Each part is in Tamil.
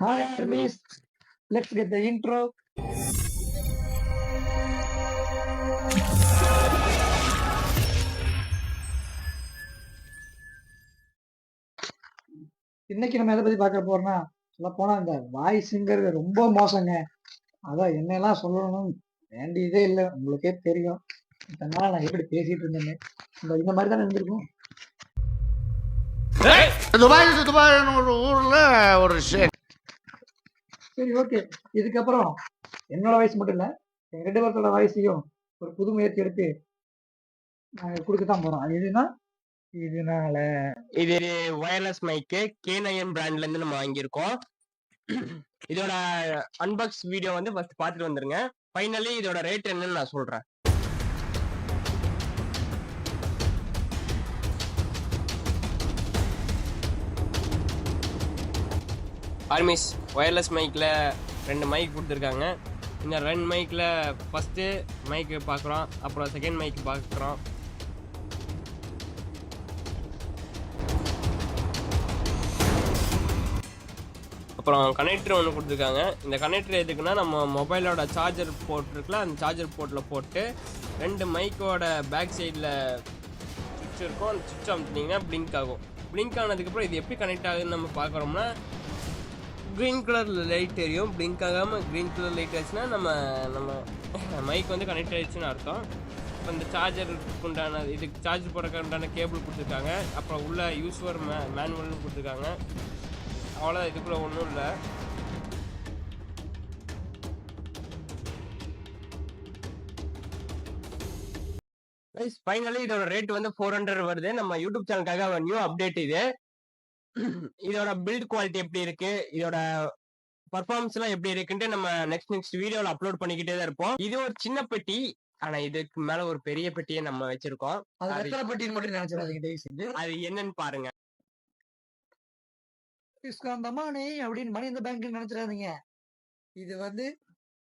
Hi, Armis. Let's get the intro. இன்னைக்கு நம்ம எதை பத்தி பார்க்க போறோம்னா சொல்ல போனா இந்த வாய்ஸுங்கிறது ரொம்ப மோசங்க. அதான் என்னெல்லாம் சொல்லணும் வேண்டியதே இல்லை, உங்களுக்கே தெரியும். இதனால நான் எப்படி பேசிட்டு இருந்தேன்னு இந்த மாதிரி தான் இருந்திருக்கும். துபாய் ஒரு ஊர்ல ஒரு சரி, ஓகே. இதுக்கப்புறம் என்னோட வயசு மட்டும் இல்ல, எங்க 2 பேர்த்தோட வயசையும் ஒரு புது முயற்சி எடுத்து நாங்க கொடுக்கத்தான் போறோம். அது எதுனா இதனால இது வயர்லெஸ் மைக்கு K9 பிராண்ட்ல இருந்து நம்ம வாங்கியிருக்கோம். இதோட அன்பாக்ஸ் வீடியோ வந்து ஃபர்ஸ்ட் பார்த்துட்டு வந்துருங்க. ஃபைனலி இதோட ரேட் என்னன்னு நான் சொல்றேன். ஆர்மிஸ் வயர்லெஸ் மைக்கில் 2 மைக் கொடுத்துருக்காங்க. இந்த 2 மைக்கில் ஃபஸ்ட்டு மைக்கு பார்க்குறோம், அப்புறம் செகண்ட் மைக் பார்க்குறோம். அப்புறம் கனெக்டர் ஒன்று கொடுத்துருக்காங்க. இந்த கனெக்டர் எதுக்குன்னா, நம்ம மொபைலோட சார்ஜர் போர்ட் இருக்குல்ல, அந்த சார்ஜர் போர்ட்டில் போட்டு 2 மைக்கோட பேக் சைடில் சுவிட்ச் இருக்கும். அந்த சுவிட்ச் அமுத்தினீங்கன்னா பிளிங்க் ஆகும். பிளிங்க் ஆனதுக்கப்புறம் இது எப்படி கனெக்ட் ஆகுதுன்னு நம்ம பார்க்குறோம்னா, க்ரீன் கலர் லைட் எரியும். பிளிங்க் ஆகாமல் க்ரீன் கலர் லைட் ஆச்சுன்னா நம்ம மைக் வந்து கனெக்ட் ஆகிடுச்சுன்னு அர்த்தம். இப்போ இந்த சார்ஜருக்கு உண்டான இதுக்கு சார்ஜ் போடுறதுக்கு உண்டான கேபிள் கொடுத்துருக்காங்க. அப்புறம் உள்ள யூஸ்வர் மேனுவல்னு கொடுத்துருக்காங்க. அவ்வளோ, இதுக்குள்ள ஒன்றும் இல்லை. ஃபைனலி இதோட ரேட் வந்து 400 வருது. நம்ம யூடியூப் சேனலுக்காக நியூ அப்டேட் இது. இதோட பில்ட் குவாலிட்டி எப்படி இருக்கு, இதோட பர்ஃபார்மன்ஸ் எல்லாம் எப்படி இருக்குன்ட்டு நம்ம நெக்ஸ்ட் வீடியோல அப்லோட் பண்ணிக்கிட்டே தான் இருப்போம். இது ஒரு சின்ன பெட்டி, ஆனா இதுக்கு மேல ஒரு பெரிய பெட்டியை நம்ம வச்சிருக்கோம். பெட்டின்னு மட்டும் நினைச்சிடாதீங்க, அது என்னன்னு பாருங்க. மணி அப்படின்னு மணி இந்த பேங்க் நினைச்சிடாதீங்க. இது வந்து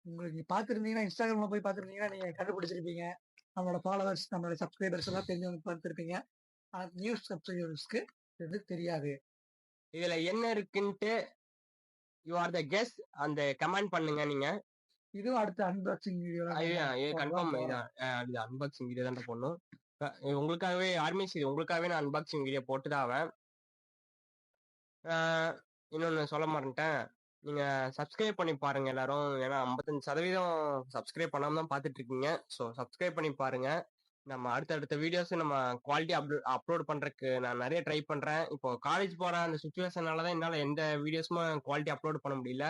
உங்களுக்கு பார்த்துருந்தீங்கன்னா, இன்ஸ்டாகிராம்ல போய் பார்த்துருந்தீங்கன்னா நீங்க கண்டுபிடிச்சிருப்பீங்க. நம்மளோட ஃபாலோவர்ஸ், நம்மளோட சப்ஸ்கிரைபர்ஸ் எல்லாம் தெரிஞ்சவங்க பார்த்துருப்பீங்க. ஆனால் நியூ சப்ஸ்கிரைபர்ஸ்க்கு இது தெரியாது. இதுல என்ன இருக்குன்ட்டு யூ ஆர் த கெஸ், அந்த கமெண்ட் பண்ணுங்க. நீங்க இதுவும் அடுத்த அன்பாக்சிங் வீடியோ கன்ஃபார்ம் இது அன்பாக்சிங் வீடியோ தான் போடணும். உங்களுக்காகவே ஆர்மிஸ், இது உங்களுக்காகவே நான் அன்பாக்சிங் வீடியோ போட்டுதான் ஆவேன். இன்னொன்னு சொல்ல மாட்டேன், நீங்க சப்ஸ்கிரைப் பண்ணி பாருங்க எல்லாரும். ஏன்னா 55% சப்ஸ்கிரைப் பண்ணாம தான் பார்த்துட்டு இருக்கீங்க. ஸோ சப்ஸ்கிரைப் பண்ணி பாருங்க. நம்ம அடுத்தடுத்த வீடியோஸ் நம்ம குவாலிட்டி அப்லோட் பண்றதுக்கு நான் நிறைய ட்ரை பண்றேன். இப்போ காலேஜ் போற அந்த சுச்சுவேஷனால தான் என்னால் எந்த வீடியோஸுமே குவாலிட்டி அப்லோட் பண்ண முடியல.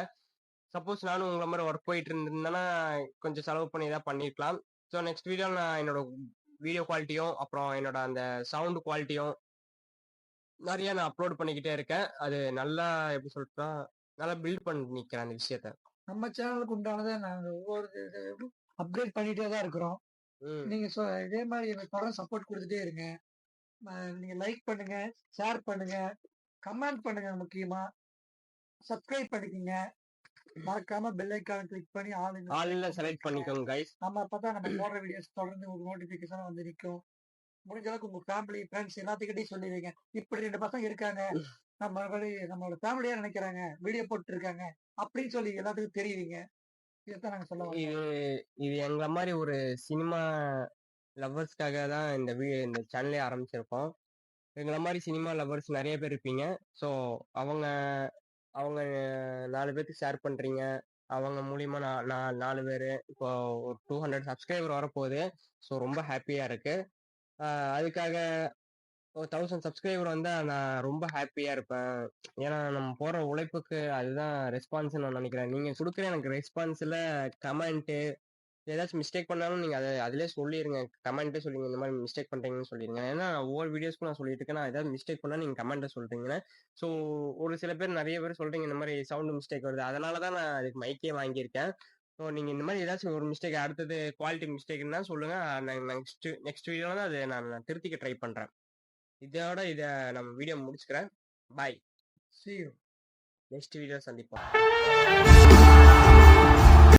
சப்போஸ் நானும் உங்களை மாதிரி ஒர்க் போயிட்டு இருந்தேன்னா கொஞ்சம் செலவு பண்ணி தான் பண்ணிருக்கலாம். ஸோ நெக்ஸ்ட் வீடியோவில் நான் என்னோட வீடியோ குவாலிட்டியும் அப்புறம் என்னோட அந்த சவுண்ட் குவாலிட்டியும் நிறைய நான் அப்லோட் பண்ணிக்கிட்டே இருக்கேன். அது நல்லா எப்படி சொல்லிட்டா நல்லா பில்ட் பண்ணிக்கிறேன் அந்த விஷயத்த. நம்ம சேனலுக்கு உண்டானதை நாங்கள் ஒவ்வொரு அப்டேட் பண்ணிட்டே தான் இருக்கிறோம். நீங்க இதே மாதிரி எனக்கு தொடர்ந்து சப்போர்ட் கொடுத்துட்டே இருங்க. நீங்க லைக் பண்ணுங்க, ஷேர் பண்ணுங்க, கமெண்ட் பண்ணுங்க, முக்கியமா சப்ஸ்கிரைப் பண்ணிக்கோங்க. மறக்காம பெல் ஐகான் கிளிக் பண்ணி ஆல்ல செலக்ட் பண்ணிக்கோங்க கைஸ். நம்ம அப்பதான் நம்ம போடுற வீடியோஸ் தொடர்ந்து ஒரு நோட்டிபிகேஷன் வந்து நிற்கும். முடிஞ்ச அளவுக்கு உங்க ஃபேமிலி ஃப்ரெண்ட்ஸ் எல்லாத்துக்கிட்டையும் சொல்லிடுங்க, இப்படி 2 பசங்க இருக்காங்க, நம்மளோட ஃபேமிலியா நினைக்கிறாங்க, வீடியோ போட்டு இருக்காங்க அப்படின்னு சொல்லி எல்லாத்துக்கும் தெரியுவீங்க. இதைத்தான் நாங்க சொல்ல வரோம். இது எங்களை மாதிரி ஒரு சினிமா லவ்வர்ஸ்க்காக தான் இந்த சேனலே ஆரம்பிச்சிருக்கோம். எங்களை மாதிரி சினிமா லவ்வர்ஸ் நிறைய பேர் இருப்பீங்க. ஸோ அவங்க 4 பேருக்கு ஷேர் பண்றீங்க. அவங்க மூலியமா நான் 4 பேர் இப்போ ஒரு 200 சப்ஸ்கிரைபர் வரப்போகுது. ஸோ ரொம்ப ஹாப்பியா இருக்கு. அதுக்காக 1000 சப்ஸ்கிரைபர் வந்தா நான் ரொம்ப ஹாப்பியா இருப்பேன். ஏன்னா நம்ம போடுற உழைப்புக்கு அதுதான் ரெஸ்பான்ஸ் நான் நினைக்கிறேன். நீங்க கொடுக்குற எனக்கு ரெஸ்பான்ஸ்ல கமெண்ட் ஏதாச்சும் மிஸ்டேக் பண்ணாலும் நீங்க அதிலே சொல்லிடுங்க. கமெண்ட்டே சொல்லுங்க, இந்த மாதிரி மிஸ்டேக் பண்றீங்கன்னு சொல்லிடுங்க. ஏன்னா ஒவ்வொரு வீடியோஸ்க்கும் நான் சொல்லிட்டு இருக்கேன், நான் ஏதாவது மிஸ்டேக் பண்ணா நீங்க கமெண்ட்டை சொல்றீங்கன்னா. ஸோ ஒரு சில பேர் நிறைய பேர் சொல்றீங்க இந்த மாதிரி சவுண்ட் மிஸ்டேக் வருது, அதனால தான் நான் அதுக்கு மைக்கே வாங்கியிருக்கேன். ஸோ நீங்க இந்த மாதிரி ஏதாச்சும் ஒரு மிஸ்டேக், அடுத்தது குவாலிட்டி மிஸ்டேக்னா சொல்லுங்க. நெக்ஸ்ட் வீடியோல தான் அதை நான் திருத்திக்க ட்ரை பண்றேன். இதை நம்ம வீடியோ முடிச்சுக்கிறேன். பாய், see you. நெக்ஸ்ட் வீடியோ சந்திப்போம்.